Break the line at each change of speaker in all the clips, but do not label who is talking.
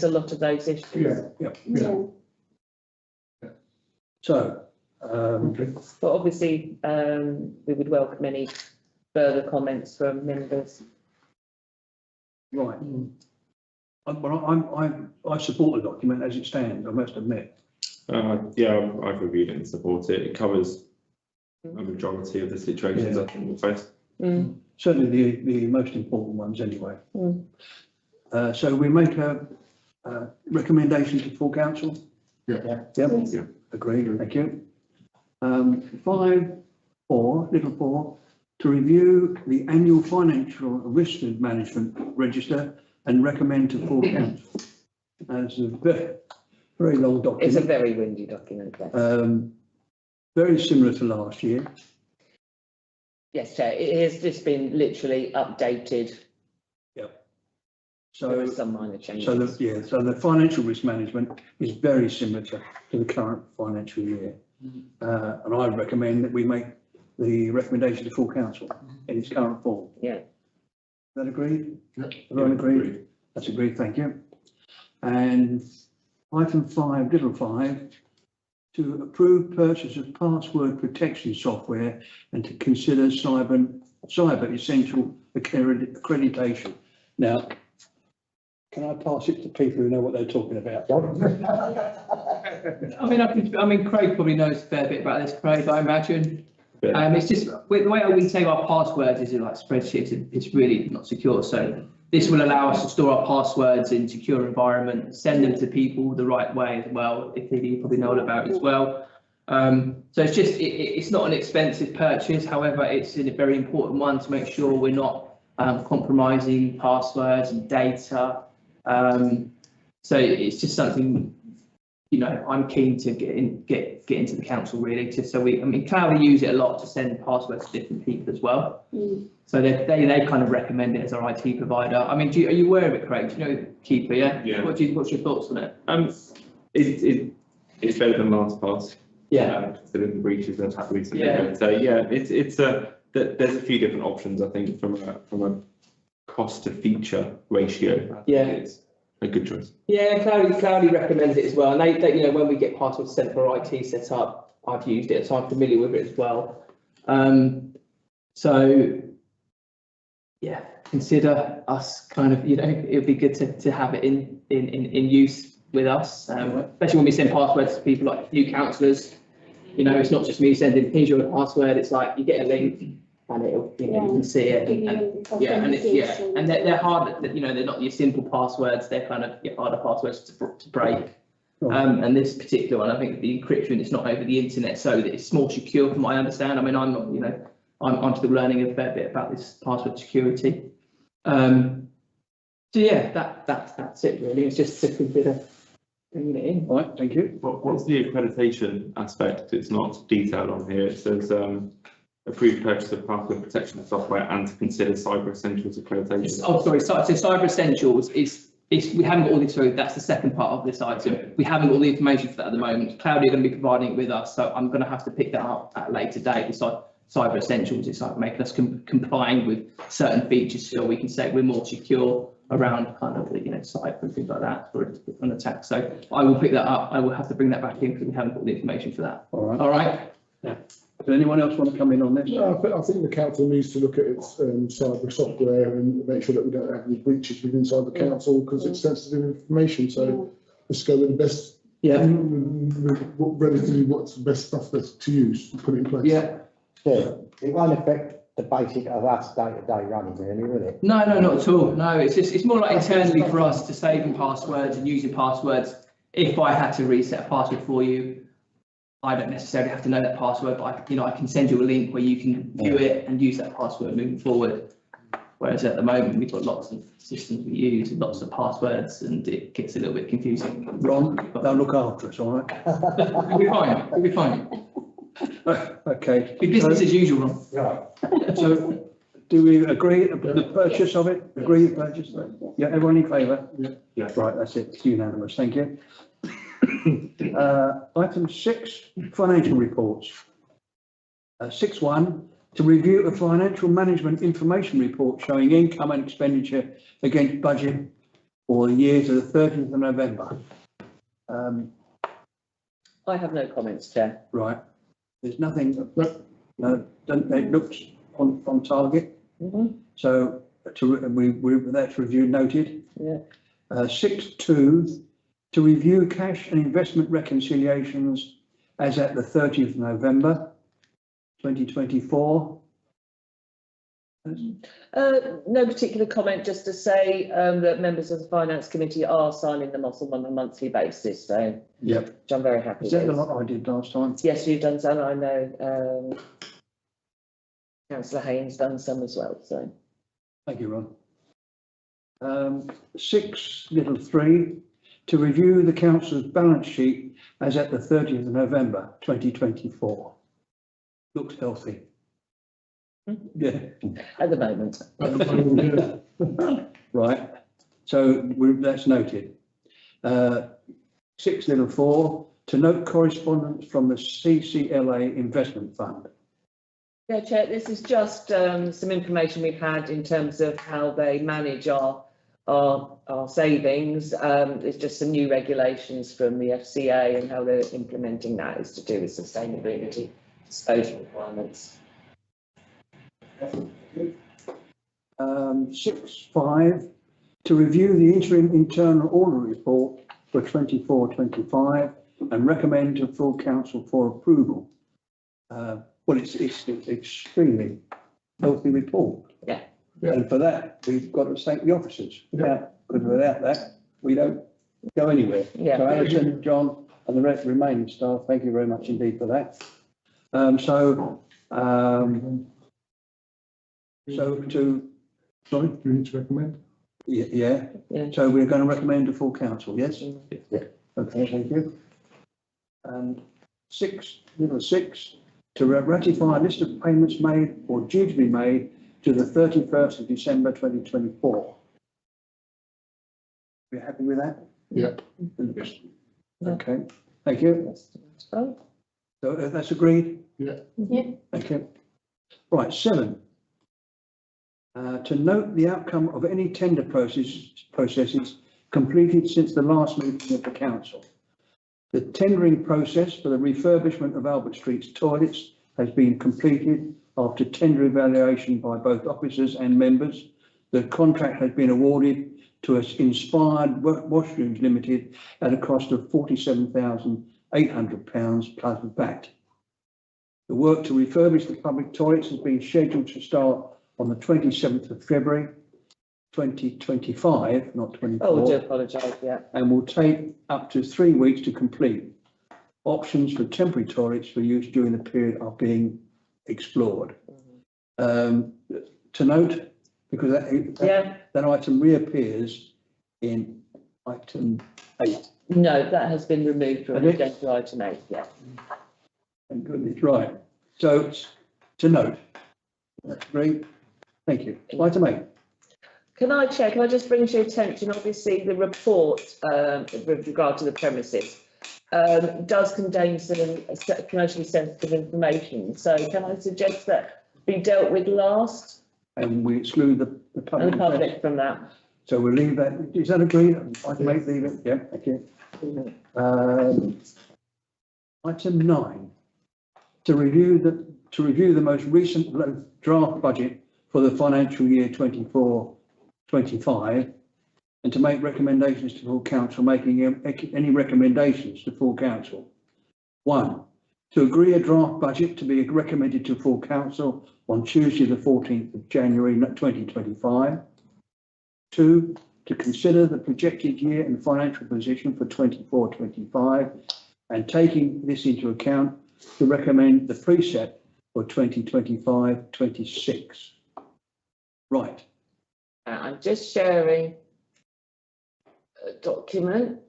there's a lot of those issues.
Yeah.
So,
But obviously, we would welcome any further comments from members.
right. I support the document as it stands, I must admit.
Yeah, I've reviewed it and support it. It covers a majority of the situations I think we'll face.
Certainly the most important ones anyway. So we make a recommendation to full council?
Yeah.
Yeah, agreed, thank you. 4, to review the annual financial risk management register and recommend to full council. As a very long document.
It's a very windy document. Yes.
Very similar to last year.
Yes, Chair, it has just been literally updated.
Yep.
There are
So,
some minor changes.
so the financial risk management is very similar to the current financial year. And I recommend that we make the recommendation to full council in its current form.
Yeah.
Is that agreed?
Yep.
Everyone agreed? That's agreed, thank you. And item 5, to approve purchase of password protection software and to consider cyber essential accreditation. Now, can I pass it to people who know what they're talking about?
I mean, Craig probably knows a fair bit about this, Craig, I imagine. It's just, the way we save our passwords is in like spreadsheets, it's really not secure. So this will allow us to store our passwords in secure environment, send them to people the right way as well, if you probably know all about it as well. So it's just, it's not an expensive purchase, however, it's a very important one to make sure we're not compromising passwords and data. So it's just something, you know, I'm keen to get into the council really, just so Cloudy use it a lot to send passwords to different people as well. So they kind of recommend it as our IT provider. I mean, are you aware of it, Craig? Do you know Keeper? Yeah.
Yeah.
What's your thoughts on it?
It's better than LastPass.
Yeah.
Considering the breaches they've had recently.
Yeah.
So yeah, there's a few different options I think from a cost to feature ratio.
Yeah.
It's a good choice.
Yeah, Cloudy recommends it as well. And they, you know, when we get passwords sent for IT set up, I've used it, so I'm familiar with it as well. So yeah, consider us kind of, you know, it'd be good to have it in use with us, especially when we send passwords to people like new councillors. You know, it's not just me sending, here's your password. It's like you get a link and it'll, you know, you can see it. And they're hard. You know, they're not your simple passwords. They're kind of your harder passwords to break. And this particular one, I think the encryption is not over the internet, so that it's more secure from what I understand. I mean, I'm not, you know, I'm still learning a fair bit about this password security. So yeah, that's it really. It's just to consider bringing it in.
All right, thank you.
What's the accreditation aspect? It's not detailed on here. It says approved purchase of password protection software and to consider Cyber Essentials accreditation.
Oh, sorry. So Cyber Essentials is we haven't got all the, sorry, that's the second part of this item. We haven't got all the information for that at the moment. Cloudy are going to be providing it with us, so I'm going to have to pick that up at a later date. It's like Cyber Essentials. It's like making us complying with certain features so we can say we're more secure around kind of, you know, cyber and things like that for an attack. So I will pick that up. I will have to bring that back in because we haven't got the information for that.
All right.
All right.
Yeah. Does anyone else want to come in on this?
No, I think the council needs to look at its cyber software and make sure that we don't have any breaches within the council because it's sensitive information. So let's go with the best.
Yeah.
Relatively, what's the best stuff that's to use to put it in place.
Yeah.
Yeah, it won't affect the basic of us day-to-day running, really, will it?
No, not at all. No, it's more like internally for us to saving passwords and using passwords. If I had to reset a password for you, I don't necessarily have to know that password, but I can send you a link where you can view it and use that password moving forward. Whereas at the moment we've got lots of systems we use and lots of passwords, and it gets a little bit confusing.
Ron, they'll look after us, all right?
We'll be fine. We'll be fine.
Okay.
Be business as usual, Ron.
Right.
So, do we agree the purchase of it? Agree the purchase? Yeah, everyone in favour?
Yeah.
Right, that's it. It's unanimous. Thank you. Item 6, financial reports. 6.1, to review a financial management information report showing income and expenditure against budget for the year to the 30th of November.
I have no comments, Chair.
Right, there's nothing, it looks on target, so that's review noted.
Yeah.
6.2, to review cash and investment reconciliations as at the 30th of November 2024.
No particular comment, just to say that members of the Finance Committee are signing them off on a monthly basis, so.
Yep.
Which I'm very happy
Is that the
with.
lot I did last time?
Yes, you've done some, I know, councillor Haynes done some as well, so.
Thank you, Ron. 6.3, to review the council's balance sheet as at the 30th of November 2024. Looks healthy. Yeah.
At the moment.
Right, so that's noted. 6.4, to note correspondence from the CCLA Investment Fund.
Yeah, Chair, this is just some information we've had in terms of how they manage our savings. It's just some new regulations from the FCA and how they're implementing that is to do with sustainability disposal requirements.
6.5, to review the interim internal audit report for 24-25 and recommend to full council for approval. Well, it's extremely healthy report.
Yeah.
And for that, we've got to thank the officers. Because without that, we don't go anywhere.
Yeah.
So Alison, John, and the rest remaining staff, thank you very much indeed for that. Sorry?
Do we need to recommend?
Yeah.
Yeah.
So we're going to recommend to full council, yes?
Yeah.
Okay, thank you. And 6, to ratify a list of payments made or due to be made to the 31st of December 2024. You happy with that?
Yeah.
Okay, thank you. So that's agreed?
Yeah.
Thank you. Right, 7. To note the outcome of any tender processes completed since the last meeting of the council. The tendering process for the refurbishment of Albert Street's toilets has been completed after tender evaluation by both officers and members. The contract has been awarded to Inspired Washrooms Limited at a cost of £47,800 plus VAT. The work to refurbish the public toilets has been scheduled to start on the 27th of February 2025, not 24.
Oh, I do apologise, yeah.
And will take up to 3 weeks to complete. Options for temporary toilets for use during the period are being explored. To note, because that item reappears in item 8.
No, that has been removed from agenda item 8, yeah.
Thank goodness, right. So to note, that's great. Thank you. Item 8.
Can I just bring to your attention, obviously, the report with regard to the premises does contain some commercially sensitive information. So can I suggest that be dealt with last?
And we exclude the public.
From that.
So we'll leave that. Is that agreed? Item 8, leave it. Yeah, thank you. Item 9. To review the most recent draft budget for the financial year 24-25 and to make recommendations to full council, making any recommendations to full council. 1, to agree a draft budget to be recommended to full council on Tuesday the 14th of January 2025. 2, to consider the projected year and financial position for 24-25 and taking this into account to recommend the precept for 2025-26. Right.
I'm just sharing a document.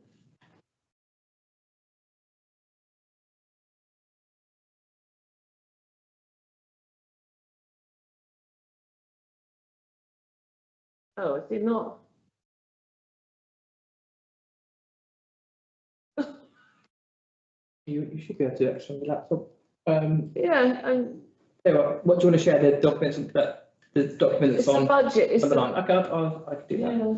Oh, I did not.
You should be able to do that on the laptop.
Yeah,
What do you want to share the documents the document
it's
that's
the
on
budget. It's
the
the,
line? Okay, I can do that.
yeah.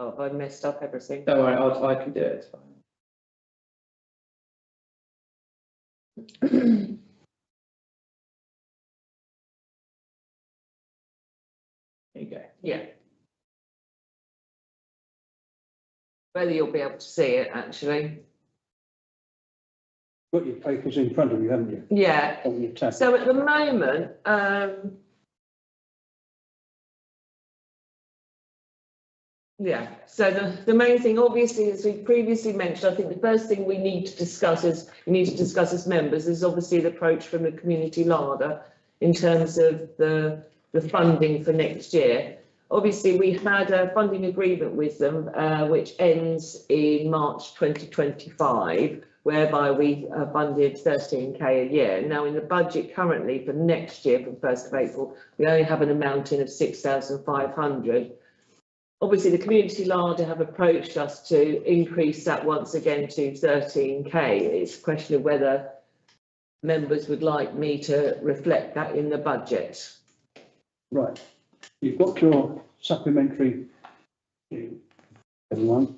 Oh, I messed up everything.
Don't worry, I can do it. It's fine. There you go.
Yeah. Whether you'll be able to see it, actually.
Got your papers in front of you, haven't you?
Yeah.
On your tab.
So at the moment, yeah, so the main thing, obviously, as we previously mentioned, I think the first thing we need to discuss as members is obviously the approach from the community larder in terms of the funding for next year. Obviously, we had a funding agreement with them, which ends in March 2025, whereby we funded 13k a year. Now, in the budget currently for next year, from 1st of April, we only have an amount in of 6,500. Obviously, the community larder have approached us to increase that once again to 13k. It's a question of whether members would like me to reflect that in the budget.
Right. You've got your supplementary, everyone.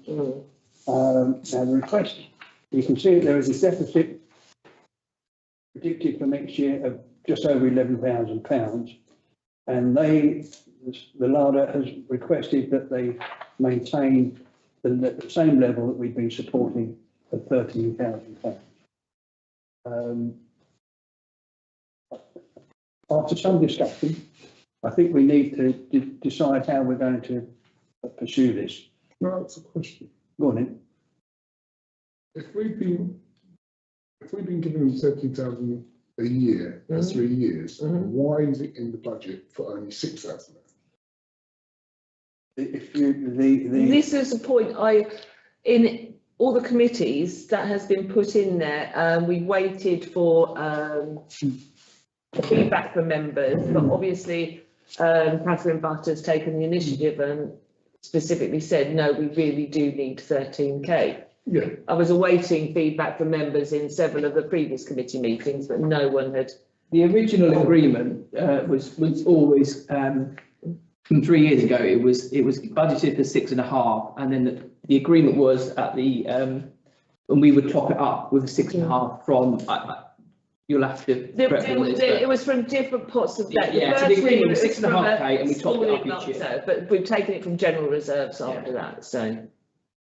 Now the request, you can see that there is a deficit predicted for next year of just over £11,000, and the larder has requested that they maintain the same level that we've been supporting at £13,000. After some discussion, I think we need to decide how we're going to pursue this.
No, that's a question.
Go on in.
If we've been given 13,000 a year for 3 years, why is it in the budget for only 6,000?
If you,
This is a point in all the committees that has been put in there. We waited for feedback from members, but obviously Catherine Butt has taken the initiative and specifically said, no, we really do need 13k.
Yeah.
I was awaiting feedback from members in several of the previous committee meetings, but no one had.
The original agreement was always from 3 years ago. It was budgeted for 6.5, and then the agreement was at the and we would top it up with a 6.5 from. You'll have to.
It was from different pots of that.
Yeah, so the agreement was 6.5k, and we topped it up each year.
So, but we've taken it from general reserves after that. So.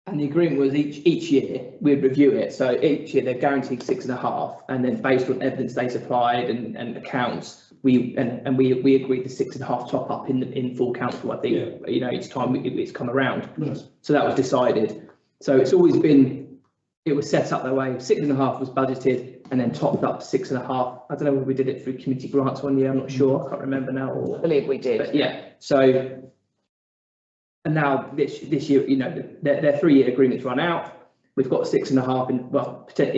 And the agreement was each year we'd review it. So each year they're guaranteed 6.5, and then based on evidence they supplied and accounts, we agreed the 6.5 top up in full council. I think each time it's come around.
Yes.
So that was decided. So it's always been. It was set up that way. 6.5 was budgeted and then topped up to 6.5. I don't know whether we did it through committee grants one year. I'm not sure. I can't remember now.
I believe we did.
But yeah. So. And now this year, their 3-year agreements run out. We've got 6.5 in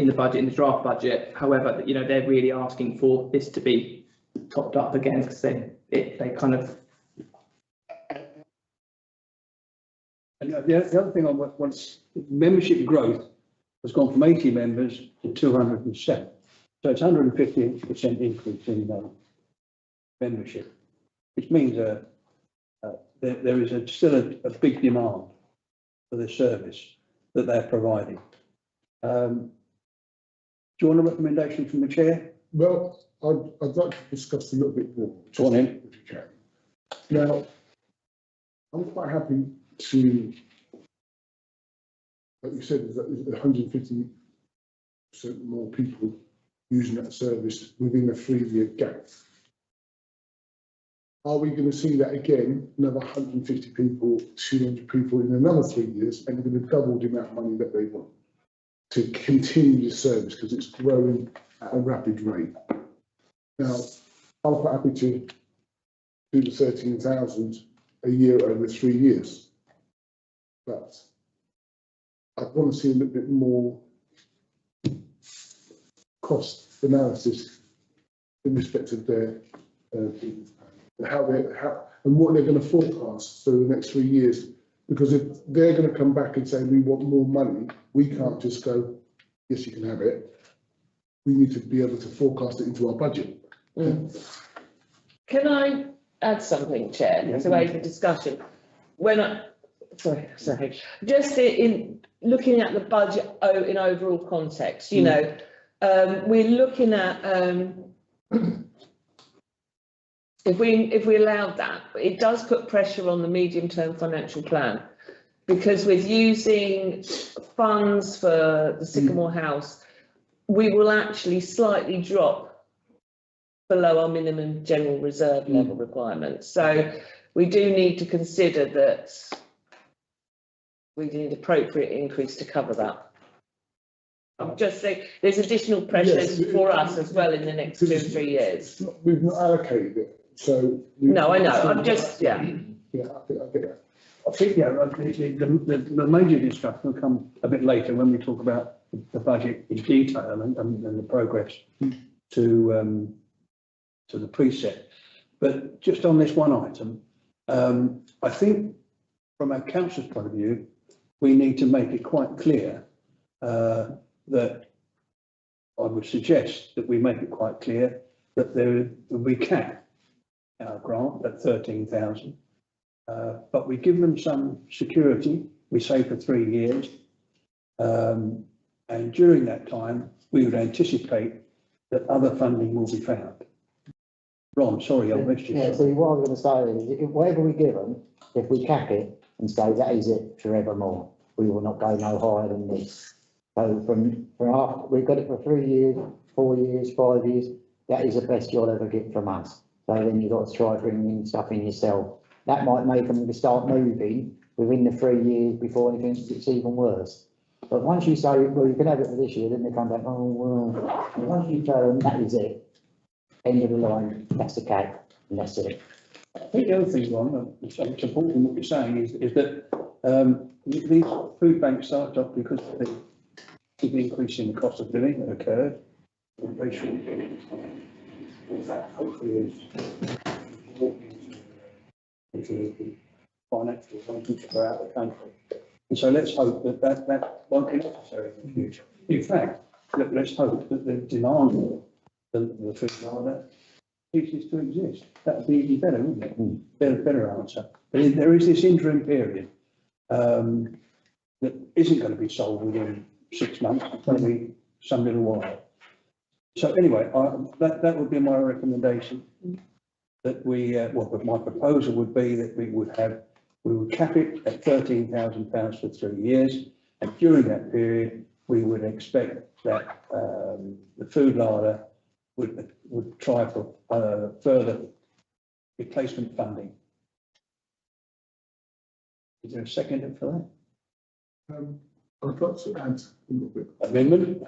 the budget, in the draft budget. However, they're really asking for this to be topped up again because they kind of.
And the other thing I want, membership growth has gone from 80 members to 207. So it's 150% increase in membership, which means there is still a big demand for the service that they're providing. Do you want a recommendation from the chair?
Well, I'd like to discuss a little bit more.
Go on in.
If you can. Now, I'm quite happy to, like you said, there's 150% more people using that service within a 3-year gap. Are we going to see that again, another 150 people, 200 people in another 3 years, and we're going to double the amount of money that they want to continue the service because it's growing at a rapid rate? Now, I'm quite happy to do the 13,000 a year over 3 years, but I want to see a little bit more cost analysis in respect of their and what they're going to forecast for the next 3 years. Because if they're going to come back and say we want more money, we can't just go, yes, you can have it. We need to be able to forecast it into our budget.
Can I add something, Chair, to aid the discussion? sorry, just in looking at the budget in overall context, you know, we're looking at, if we allowed that, it does put pressure on the medium-term financial plan, because with using funds for the Sycamore House, we will actually slightly drop below our minimum general reserve level requirements. So we do need to consider that we need appropriate increase to cover that. I'm just saying there's additional pressures for us as well in the next 2 or 3 years.
We've not allocated it, so.
No, I know, I'm just,
Yeah, I get that.
I think, yeah, the major discussion will come a bit later when we talk about the budget in detail and the progress to the preset. But just on this one item, I think from our council's point of view, we need to make it quite clear that I would suggest that we make it quite clear that we cap our grant at 13,000. But we give them some security, we say for 3 years. And during that time, we would anticipate that other funding will be found. Ron, sorry, I missed you.
Yeah, so what I was going to say is, whatever we give them, if we cap it and say that is it forevermore, we will not go no higher than this. So from after, we've got it for 3 years, 4 years, 5 years, that is the best you'll ever get from us. So then you've got to try bringing stuff in yourself. That might make them start moving within the 3 years before anything gets even worse. But once you say, well, you can have it for this year, then they come back, oh, well, and once you tell them that is it, end of the line, that's the cap, and that's it.
I think the other thing, Ron, supporting what you're saying is that these food banks started off because of the increase in the cost of living that occurred. Hopefully is the financial functions for out of the country. And so let's hope that won't be necessary in the future. In fact, let's hope that the demand for the food line ceases to exist. That would be even better, wouldn't it? Better answer. But there is this interim period that isn't going to be solved within 6 months. It's going to be some little while. So anyway, that would be my recommendation. That my proposal would be that we would cap it at £13,000 for 3 years, and during that period we would expect that the food larder would try for further replacement funding. Is there a second for that?
I'd like to add a little bit.
Amendment?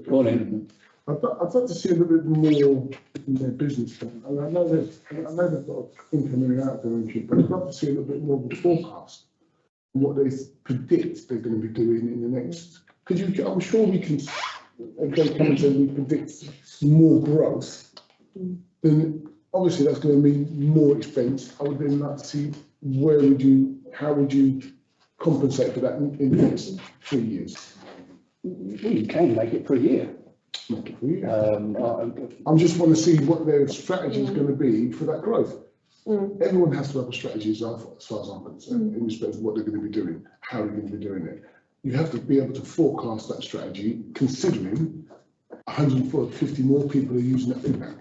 Go on in.
I'd like to see a little bit more in their business plan. And I know they've got income and out there, but I'd like to see a little bit more of a forecast on what they predict they're going to be doing in the next. Because I'm sure we can, if they come and say we predict more growth, then obviously that's going to mean more expense. I would then like to see how would you compensate for that in the next 3 years?
Well, you can make it for a year.
I just want to see what their strategy is going to be for that growth. Everyone has to have a strategy as far as I'm concerned, in respect of what they're going to be doing, how they're going to be doing it. You have to be able to forecast that strategy, considering 150 more people are using that food bank.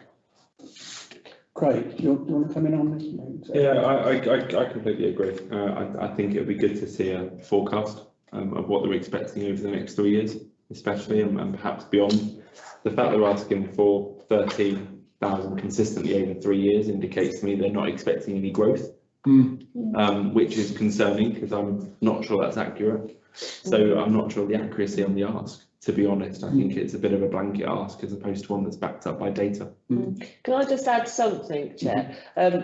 Craig, do you want to come in on this?
Yeah, I completely agree. I think it would be good to see a forecast of what they're expecting over the next 3 years, especially and perhaps beyond. The fact they're asking for 13,000 consistently over 3 years indicates to me they're not expecting any growth, which is concerning because I'm not sure that's accurate. So I'm not sure the accuracy on the ask. To be honest, I think it's a bit of a blanket ask as opposed to one that's backed up by data.
Can I just add something, Chair?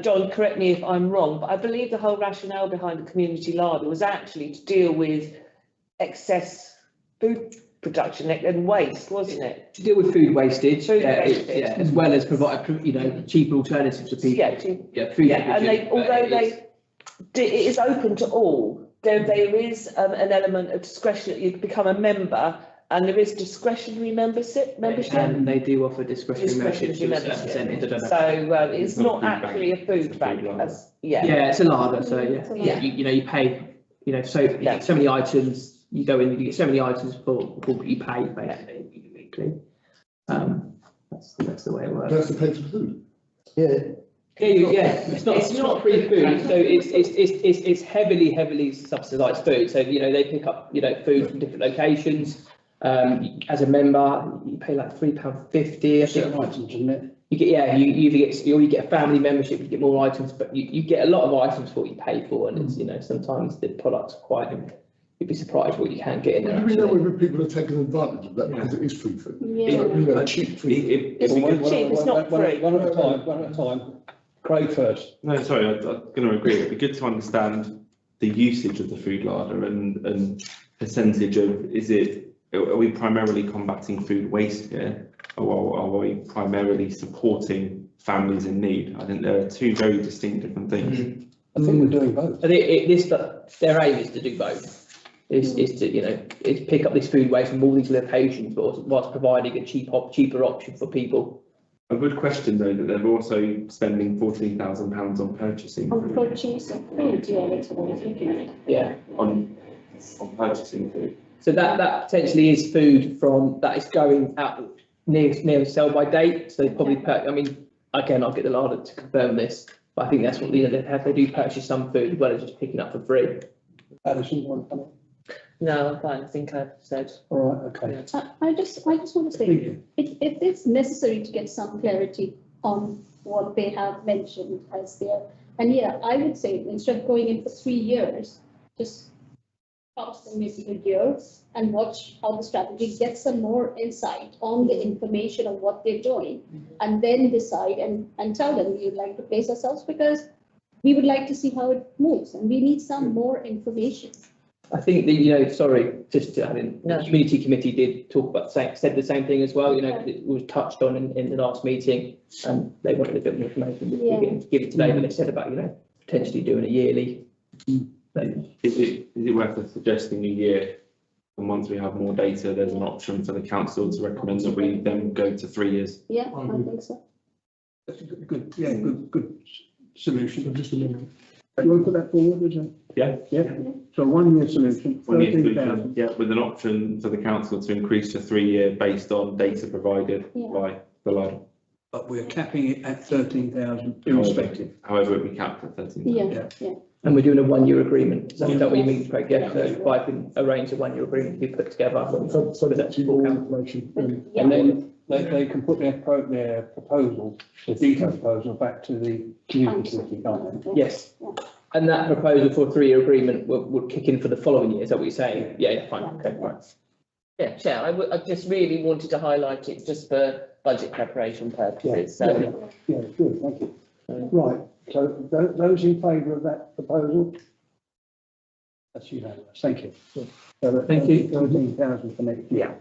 John, correct me if I'm wrong, but I believe the whole rationale behind the community larder was actually to deal with excess food production and waste, wasn't it?
To deal with food wastage,
wastage.
as well as provide, cheaper alternatives for people. Food.
And it is open to all. There is an element of discretion. You become a member, and there is discretionary membership.
And they do offer discretionary membership to a certain percentage.
So it's not actually a food bank.
Yeah, it's a larder. So you pay you know, so many items, you go in, you get so many items for what you pay basically weekly. That's the way it works.
That's the pay for the food.
Yeah,
It's not free food, so it's heavily subsidised food. So, you know, they pick up, you know, food from different locations. As a member, you pay like £3.50, I think.
Items, isn't it?
You get, you either get, or you get a family membership, you get more items, but you get a lot of items for what you pay for, and it's, you know, sometimes the products are quite, you'd be surprised what you can get in there.
Do we know whether people are taking advantage of that because it is free food?
Yeah.
You know, cheap food.
It's not cheap, it's not free.
One at a time. Craig first.
No, sorry, I'm going to agree. It'd be good to understand the usage of the food larder and percentage of, are we primarily combating food waste here? Or are we primarily supporting families in need? I think there are two very distinct different things.
I think we're doing both.
Their aim is to do both. Is to, you know, is pick up this food waste from all these locations, but whilst providing a cheaper option for people.
A good question though, that they're also spending £14,000 on purchasing.
On purchasing food, yeah, that's what I was thinking of.
Yeah.
On purchasing food.
So that potentially is food that is going out near sell by date. So they probably I mean, again, I'll get the larder to confirm this, but I think that's what, you know, they do purchase some food as well as just picking up for free.
Alison, want to come on?
No, I'm fine, I think I've said.
All right, okay.
I just want to say, if it's necessary to get some clarity on what they have mentioned as their, and yeah, I would say instead of going in for 3 years, just pass them maybe a year and watch how the strategy, get some more insight on the information of what they're doing, and then decide and tell them we'd like to place ourselves because we would like to see how it moves and we need some more information.
I think the, you know, sorry, just to add in,
No.
the community committee did talk about, said the same thing as well, you know, it was touched on in the last meeting, and they wanted a bit more information, we didn't give it today, but they said about, you know, potentially doing a yearly.
Is it worth us suggesting a year? And once we have more data, there's an option for the council to recommend that we then go to 3 years.
Yeah, I think so.
That's a good solution.
So just a minute.
Do you want to put that forward, is it?
Yeah.
Yeah, so 1 year solution,
1 year
13,000.
solution, yeah, with an option for the council to increase to 3 year based on data provided
Yeah.
by the line.
But we're capping it at 13,000 irrespective.
However, it be capped at 13.
Yeah.
And we're doing a 1 year agreement, is that what you mean, Craig? Yeah, so if I can arrange a 1 year agreement to be put together.
So that's all information.
And then they can put their proposal, the detailed proposal back to the community committee, can't they?
Yes, and that proposal for a 3 year agreement would kick in for the following year, is that what you're saying? Yeah, fine, okay, right.
Yeah, Chair, I just really wanted to highlight it just for budget preparation purposes, so.
Yeah, good, thank you. Right, so those in favour of that proposal? That's unanimous, thank you. So
Thank you.
13,000 for next year.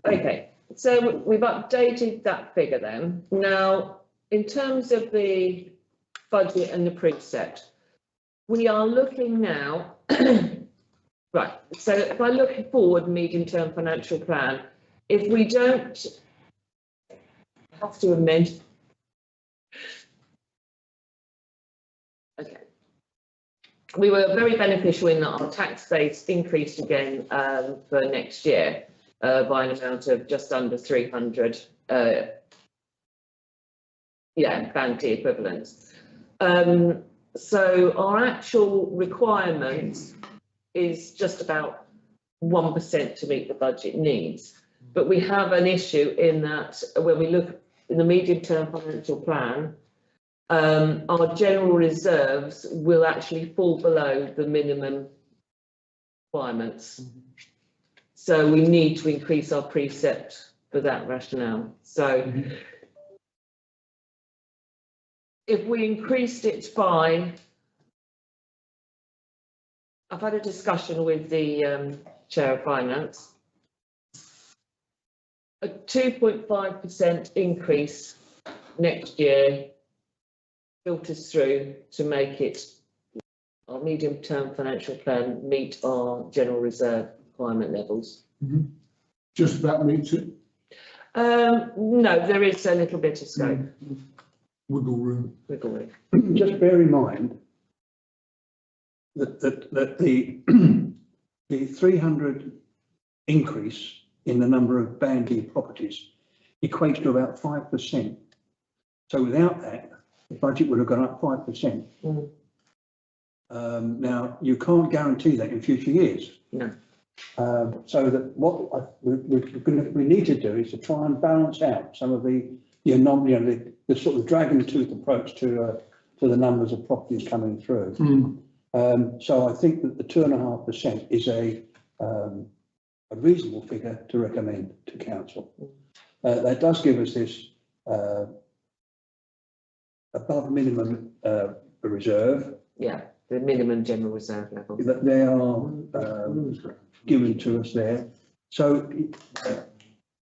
Okay, so we've updated that figure then. Now, in terms of the budget and the precept, we are looking now, right, so if I look forward, medium-term financial plan, if we don't have to amend. Okay. We were very beneficial in that our tax base increased again for next year by an amount of just under 300 vanity equivalents. So our actual requirement is just about 1% to meet the budget needs. But we have an issue in that when we look in the medium-term financial plan, our general reserves will actually fall below the minimum requirements. So we need to increase our precept for that rationale. So if we increased it by, I've had a discussion with the Chair of Finance, a 2.5% increase next year filters through to make it, our medium-term financial plan, meet our general reserve requirement levels.
Just about meets it,
No, there is a little bit of scope.
wiggle room.
Wiggle room.
Just bear in mind that the the 300 increase in the number of Band D properties equates to about 5%. So without that, the budget would have gone up 5%. Now, you can't guarantee that in future years.
No.
So that what we need to do is to try and balance out some of the sort of dragon tooth approach to the numbers of properties coming through. So I think that the 2.5% is a reasonable figure to recommend to council. That does give us this above minimum reserve.
Yeah, the minimum general reserve level.
That they are given to us there. So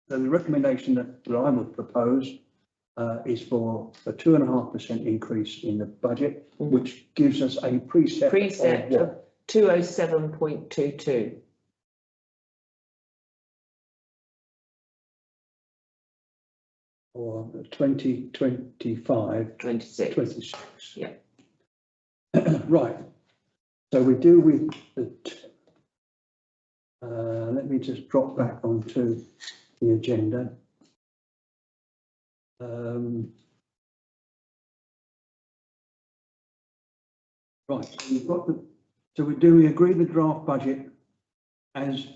the recommendation that I would propose is for a 2.5% increase in the budget, which gives us a precept
of 207.22.
Or 2025. 26.
Yeah.
Right. So we deal with the. Let me just drop back onto the agenda. Right. So we've got the. So we agree the draft budget as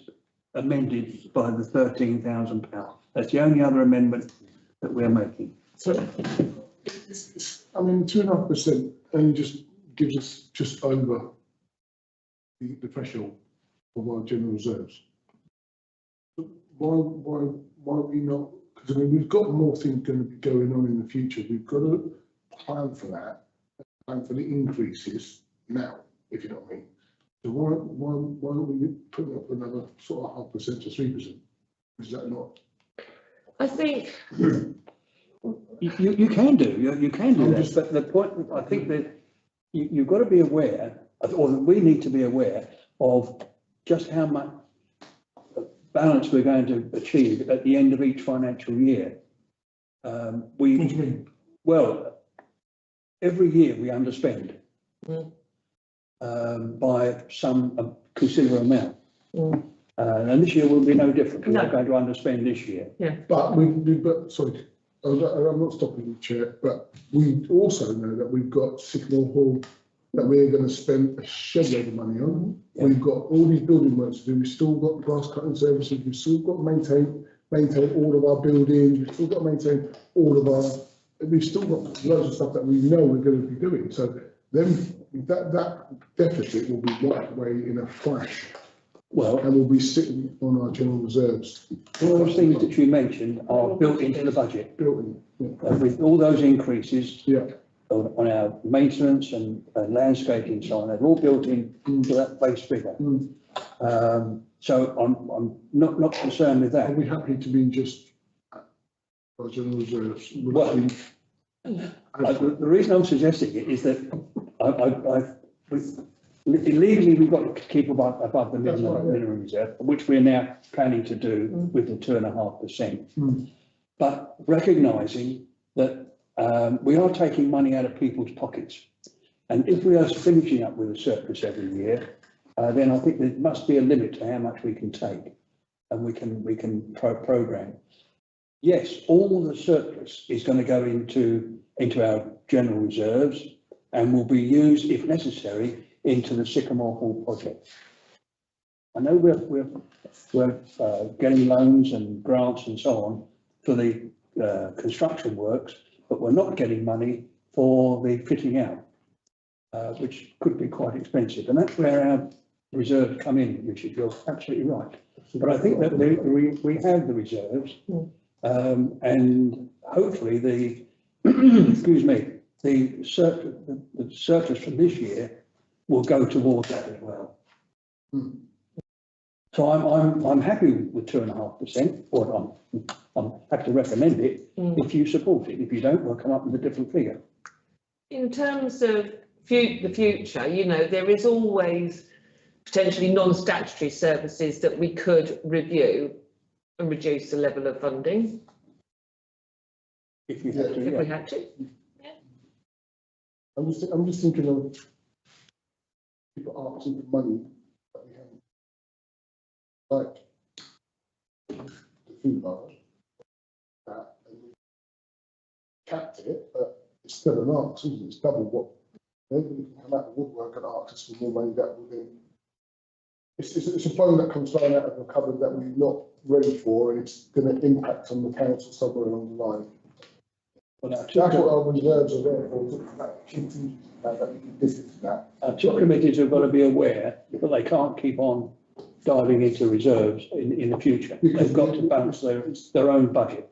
amended by the £13,000? That's the only other amendment that we're making.
So, I mean, 2.5% only just gives us just over the threshold of our general reserves. But why are we not? Because I mean, we've got more things going to be going on in the future. We've got to plan for that, plan for the increases now, if you know what I mean. So why are we putting up another sort of 0.5% to 3%? Is that not?
I think
you can do that, but the point, I think that you've got to be aware, or we need to be aware of just how much balance we're going to achieve at the end of each financial year. Well, every year we underspend by some considerable amount. And this year will be no different. We're not going to underspend this year.
Yeah.
But sorry, I'm not stopping you, Chair, but we also know that we've got Sycamore Hall that we're going to spend a shed load of money on. Yeah. We've got all these building works to do. We've still got grass cutting services. We've still got to maintain all of our buildings. We've still got to maintain all of our. We've still got loads of stuff that we know we're going to be doing. So then that deficit will be wiped away in a flash. Well, and we'll be sitting on our general reserves.
All those things that you mentioned are built into the budget.
Built in, yeah.
With all those increases on our maintenance and landscaping and so on, they're all built in to that base figure. So I'm not concerned with that.
Are we happy to be just our general reserves?
Well, the reason I'm suggesting it is that legally, we've got to keep above the minimum reserve, which we're now planning to do with the 2.5%. But recognising that we are taking money out of people's pockets, and if we are finishing up with a surplus every year, then I think there must be a limit to how much we can take, and we can program. Yes, all the surplus is going to go into our general reserves, and will be used, if necessary, into the Sycamore Hall project. I know we're getting loans and grants and so on for the construction works, but we're not getting money for the fitting out, which could be quite expensive. And that's where our reserves come in, Richard. You're absolutely right. But I think that we have the reserves, and hopefully the excuse me, the surplus from this year will go towards that as well. So I'm happy with 2.5%, or I'm happy to recommend it if you support it. If you don't, we'll come up with a different figure.
In terms of the future, you know, there is always potentially non-statutory services that we could review and reduce the level of funding.
If we had to.
If we had to.
I'm just thinking of people asking for money that we haven't. Like the food bar, and we capped it, but it's still an arc, isn't it? It's double what. Nobody can come out of the woodwork and ask us for more money that will then. It's a bone that comes flying out of the cupboard that we're not ready for, and it's going to impact on the council somewhere along the line.
Well,
That's what our reserves are there for, that we can distance that.
our two committees have got to be aware that they can't keep on diving into reserves in the future. They've got to balance their own budget.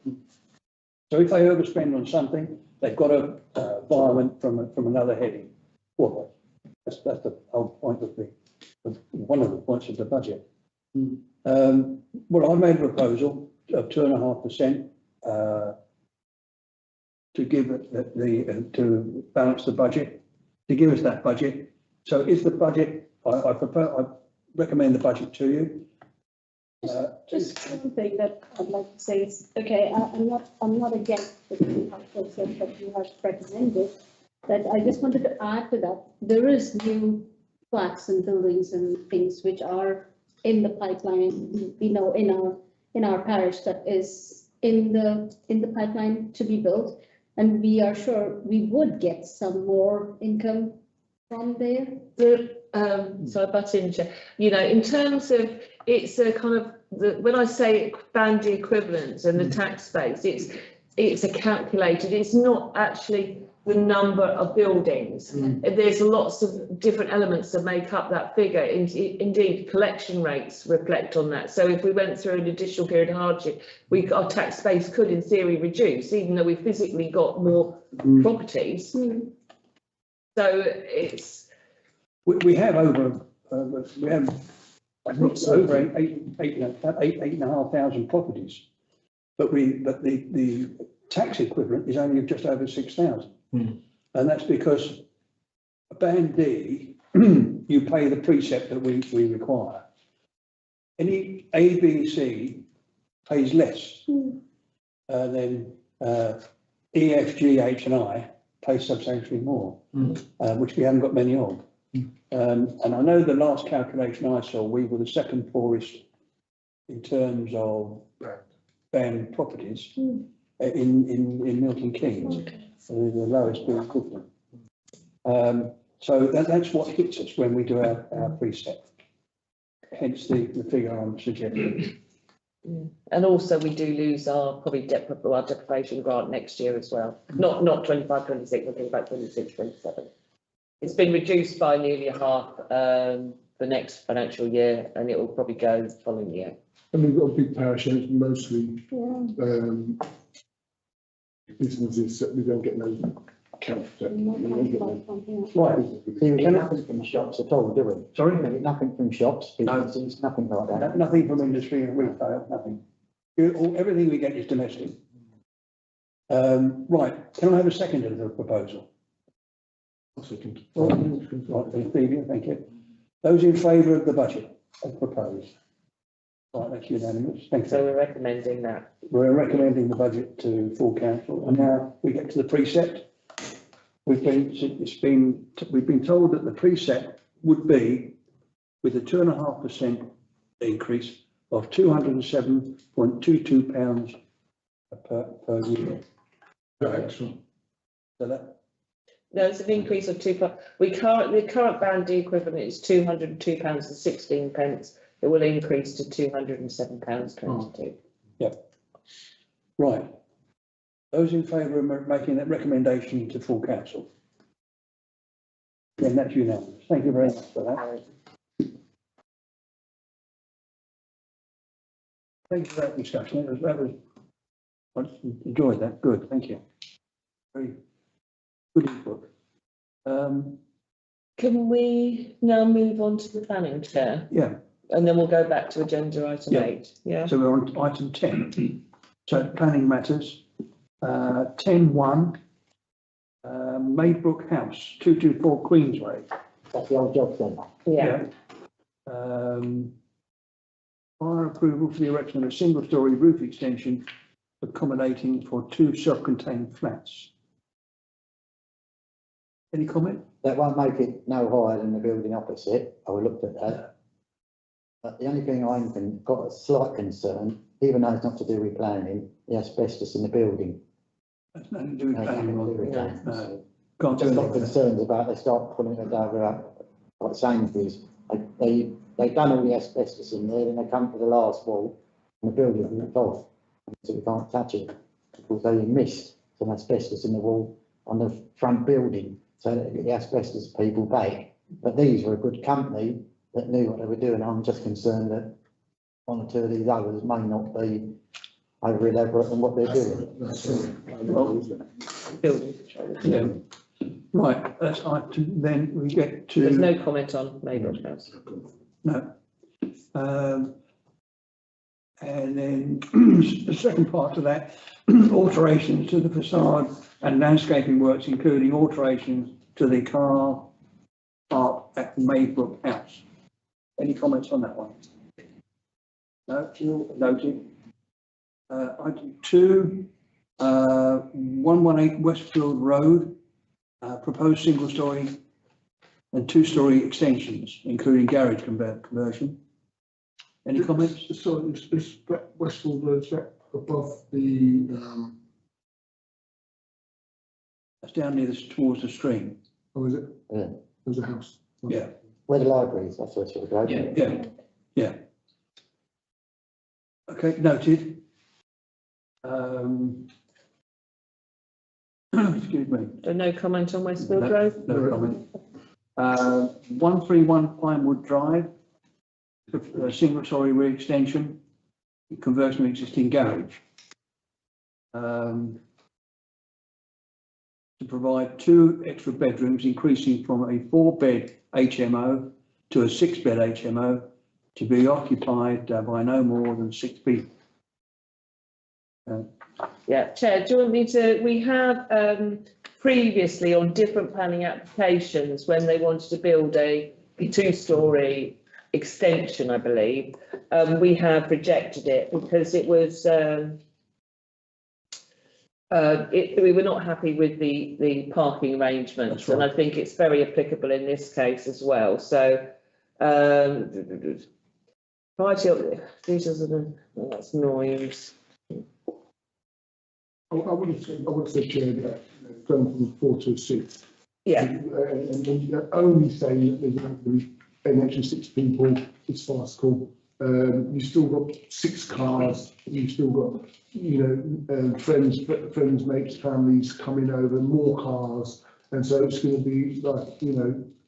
So if they overspend on something, they've got to borrow it from another heading. Well, that's the whole point of one of the points of the budget. Well, I made a proposal of 2.5% to give it to balance the budget, to give us that budget. So is the budget, I recommend the budget to you.
Just one thing that I'd like to say is, okay, I'm not against the 2.5% that you have recommended, but I just wanted to add to that, there is new flats and buildings and things which are in the pipeline, you know, in our parish that is in the pipeline to be built. And we are sure we would get some more income from there.
So I butt in, Chair. You know, in terms of, it's a kind of, when I say bandy equivalents and the tax base, it's a calculated, it's not actually the number of buildings. There's lots of different elements that make up that figure. Indeed, collection rates reflect on that. So if we went through an additional period of hardship, our tax base could in theory reduce, even though we physically got more properties. So it's...
We have over, we have over 8,500 properties, but the tax equivalent is only just over 6,000. And that's because a band D, you pay the precept that we require. Any A, B, C pays less than E, F, G, H and I pay substantially more, which we haven't got many of. And I know the last calculation I saw, we were the second poorest in terms of band properties in Milton Keynes, the lowest being equivalent. So that's what hits us when we do our precept. Hence the figure I'm suggesting.
And also we do lose our probably our deprivation grant next year as well. Not 25, 26, I think about 26, 27. It's been reduced by nearly half the next financial year, and it will probably go the following year.
And we've got a big parish, and it's mostly businesses that we don't get no account.
Right.
We get nothing from shops at all, do we?
Sorry?
We get nothing from shops, businesses, nothing like that.
Nothing from industry and retail, nothing. Everything we get is domestic. Right, can I have a second to the proposal? Right, Stevie, thank you. Those in favour of the budget as proposed? Right, that's unanimous. Thank you.
So we're recommending that.
We're recommending the budget to full council, and now we get to the precept. We've been told that the precept would be with a 2.5% increase of £207.22 per year.
Excellent.
So that.
No, it's an increase of the current band D equivalent is £202.16. It will increase to £207.22.
Yep. Right. Those in favour of making that recommendation to full council? Then that's unanimous. Thank you very much for that. Thank you for that discussion. I enjoyed that. Good. Thank you. Very good input.
Can we now move on to the planning, Chair?
Yeah.
And then we'll go back to agenda item 8. Yeah.
So we're on item 10. So planning matters. 10.1. Maidbrook House, 224 Queensway.
That's the old job centre.
Yeah.
Fire approval for the erection of a single-storey roof extension accommodating for 2 self-contained flats. Any comment?
That won't make it no higher than the building opposite. I looked at that. But the only thing I've got a slight concern, even though it's not to do with planning, the asbestos in the building.
That's nothing to do with
Has nothing
planning.
to do with
Ron.
planning.
No, can't do
Just got
anything with that.
concerns about they start pulling it over up, like Sainsbury's. They've done all the asbestos in there, then they come to the last wall and the building is ripped off. So we can't touch it because they missed some asbestos in the wall on the front building, so that get the asbestos people back. But these were a good company that knew what they were doing. I'm just concerned that one or two of these others may not be over elaborate in what they're doing.
That's it.
Building control.
Yeah. Right, that's item, then we get to.
There's no comment on Maybury House.
No. And then the second part of that, alterations to the facade and landscaping works, including alterations to the car park at Maybrook House. Any comments on that one? No, noted. Item 2, 118 Westfield Road, proposed single-storey and two-storey extensions, including garage conversion. Any comments?
So it's Westfield Road, above the,
That's down near this, towards the stream.
oh, is it?
Yeah.
There's a house.
Yeah.
Where the library is, that's where it's going.
Yeah. Okay, noted. Excuse me.
So no comment on Westfield
No.
Road?
No comment. 131 Pinewood Drive, a single-storey re-extension, conversion of existing garage. To provide 2 extra bedrooms, increasing from a 4-bed HMO to a 6-bed HMO, to be occupied by no more than 6 people.
Yeah, Chair, do you want me to, we have previously on different planning applications, when they wanted to build a 2-storey extension, I believe, we have rejected it because it was, we were not happy with the parking arrangements.
That's right.
And I think it's very applicable in this case as well. So, that's noise.
I would have said, Chair, that going from 4 to 6.
Yeah,
And then you're only saying that there's going to be an extra 6 people, it's farcical. You've still got 6 cars, you've still got, friends, mates, families coming over, more cars. And so it's going to be like,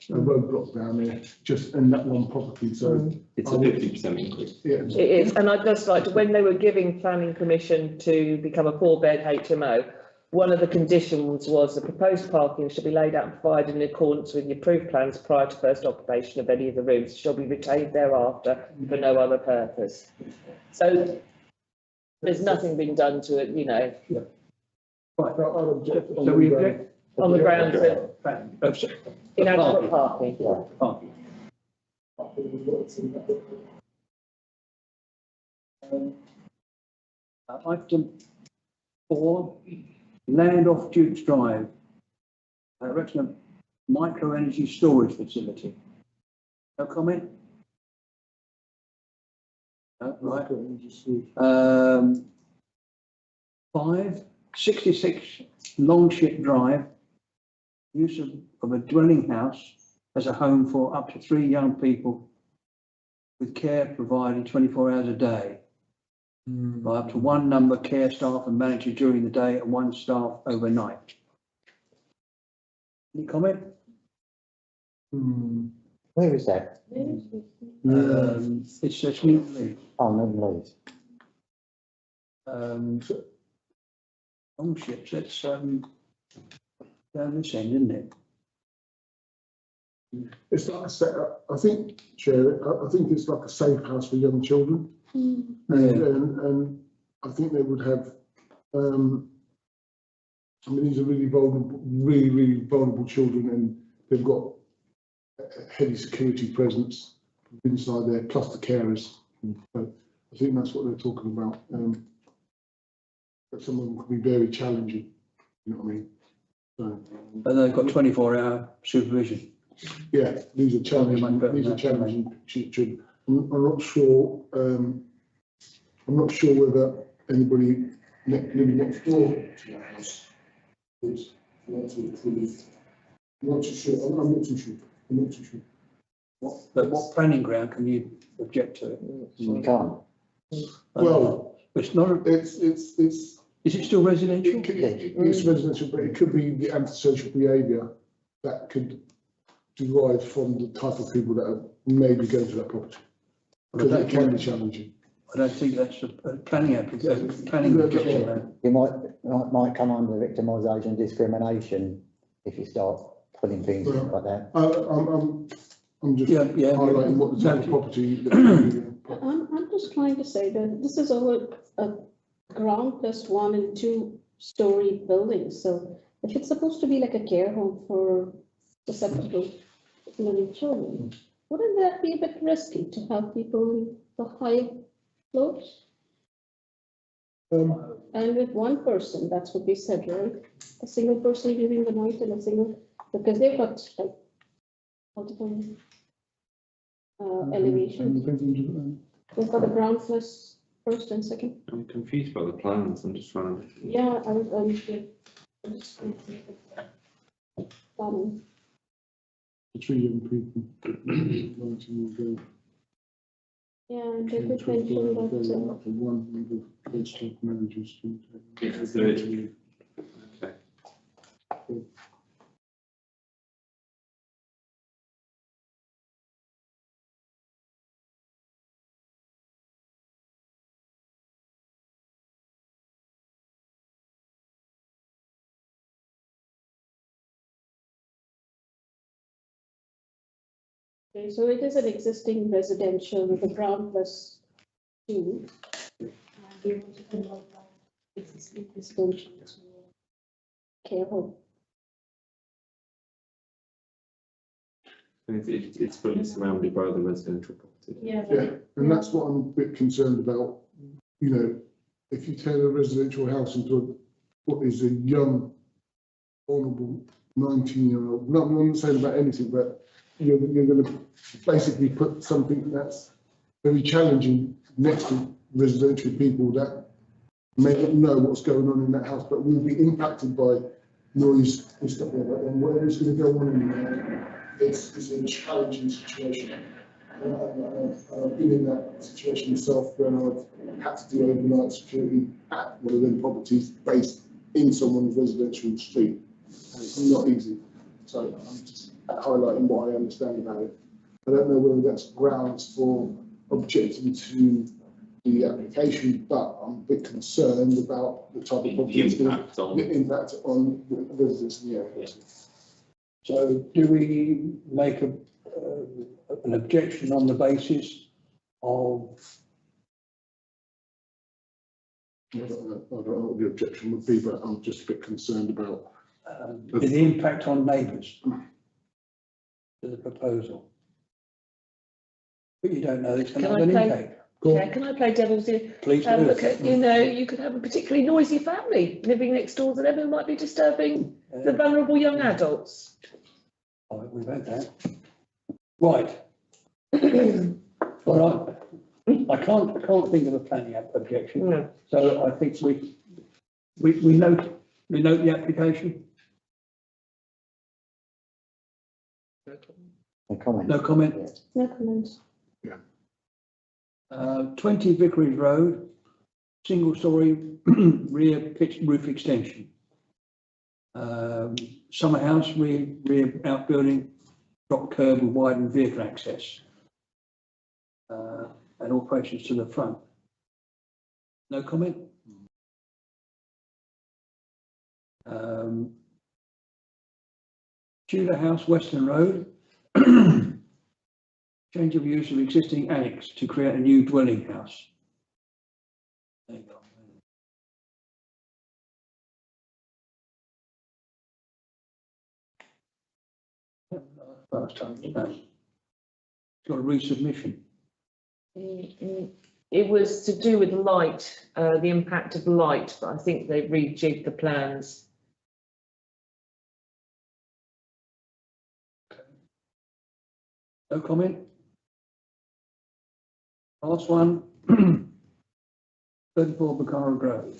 a roadblock down there, just in that one property, so.
It's a 50% increase.
Yeah.
it is. And I'd just like to, when they were giving planning permission to become a 4-bed HMO, one of the conditions was the proposed parking should be laid out and provided in accordance with the approved plans prior to first occupation of any of the rooms, shall be retained thereafter for no other purpose. So there's nothing been done to it,
Right,
I'd object on
so we
the
object.
on the grounds of
Sorry,
inadequate parking.
parking. Item 4, land off Duke's Drive, erection of micro energy storage facility. No comment? No, right. 5, 66 Longship Drive, use of a dwelling house as a home for up to 3 young people with care provided 24 hours a day by up to 1 number care staff and manager during the day and 1 staff overnight. Any comment?
Where is that?
It's just new.
Oh, no, Leeds.
Longships, that's down this end, isn't it?
It's like I think, Chair, I think it's like a safe house for young children. And I think they would have, these are really vulnerable children, and they've got a heavy security presence inside there, plus the carers. So I think that's what they're talking about. But some of them can be very challenging, you know what I mean? So,
And they've got 24-hour supervision.
yeah, these are challenging pictures. I'm not sure, I'm not sure whether anybody living next door to the house is not to approve. I'm not too sure, I'm not too sure.
But what planning ground can you object to it?
You can't.
Well,
It's not,
it's,
is it still residential?
it's residential, but it could be the antisocial behaviour that could derive from the type of people that are maybe going to that property. Because it can be challenging.
I don't think that's a planning application, planning objection. though.
You might come under victimisation, discrimination if you start putting things in like that.
I'm just
Yeah,
highlighting what the type of property.
I'm just trying to say that this is over a ground plus 1 and 2 story building. So if it's supposed to be like a care home for susceptible living children, wouldn't that be a bit risky to have people in the high floors? And with one person, that's what they said, right? A single person during the night and a single, because they've got like multiple elevations. They've got a ground plus first and second.
I'm confused by the plans. I'm just trying to.
Yeah, I'm planning.
3 young people. 19 years old.
Yeah, and they did mention that,
One of the stock managers.
Yeah, so it- Okay.
okay, so it is an existing residential with a ground plus 2. Existing residential to care home.
It's fully surrounded by the residential property.
Yeah.
Yeah, and that's what I'm a bit concerned about. You know, if you turn a residential house into what is a young, vulnerable 19-year-old, I'm not saying about anything, but you're going to basically put something that's very challenging next to residential people that may not know what's going on in that house, but will be impacted by noise and stuff like that. And whatever is going to go on in there, it's a challenging situation. I've been in that situation myself when I've had to do overnight security at one of them properties based in someone's residential street. And it's not easy. So I'm just highlighting what I understand about it. I don't know whether that's grounds for objecting to the application, but I'm a bit concerned about the type of property it's going to the impact on the residents in the area.
So do we make an objection on the basis of?
I don't know what the objection would be, but I'm just a bit concerned about
The impact on neighbours to the proposal. But you don't know it's going to have an impact.
Yeah, can I play devil's advocate?
Please do.
Look at, you know, you could have a particularly noisy family living next door to them who might be disturbing the vulnerable young adults.
Oh, we've had that. Right. Well, I can't think of a planning objection.
No.
So I think we note the application.
No comment.
No comment.
No comments.
20 Vicarage Road, single story rear pitched roof extension. Summer house, rear outbuilding, drop curb and widened vehicle access. And alterations to the front. No comment? Tudor House, Western Road. Change of use of existing annex to create a new dwelling house. There you go. Last time, it's got a resubmission.
It was to do with light, the impact of light, but I think they've rejigged the plans.
No comment? Last one. 34 Bucara Grove.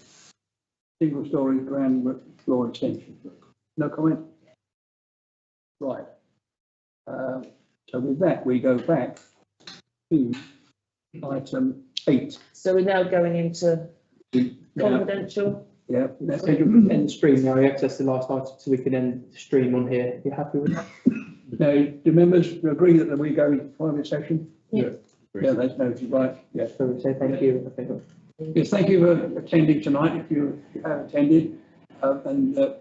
Single story ground floor extension. No comment? Right. So with that, we go back to item 8.
So we're now going into
Yeah,
confidential.
yeah.
End the stream now, yeah, 'cause that's the last item, so we can end the stream on here. You happy with that?
Now, do members agree that we go into private session?
Yeah.
Yeah, that's noted, right, yeah.
So we say thank you. I think.
Yes, thank you for attending tonight, if you have attended, and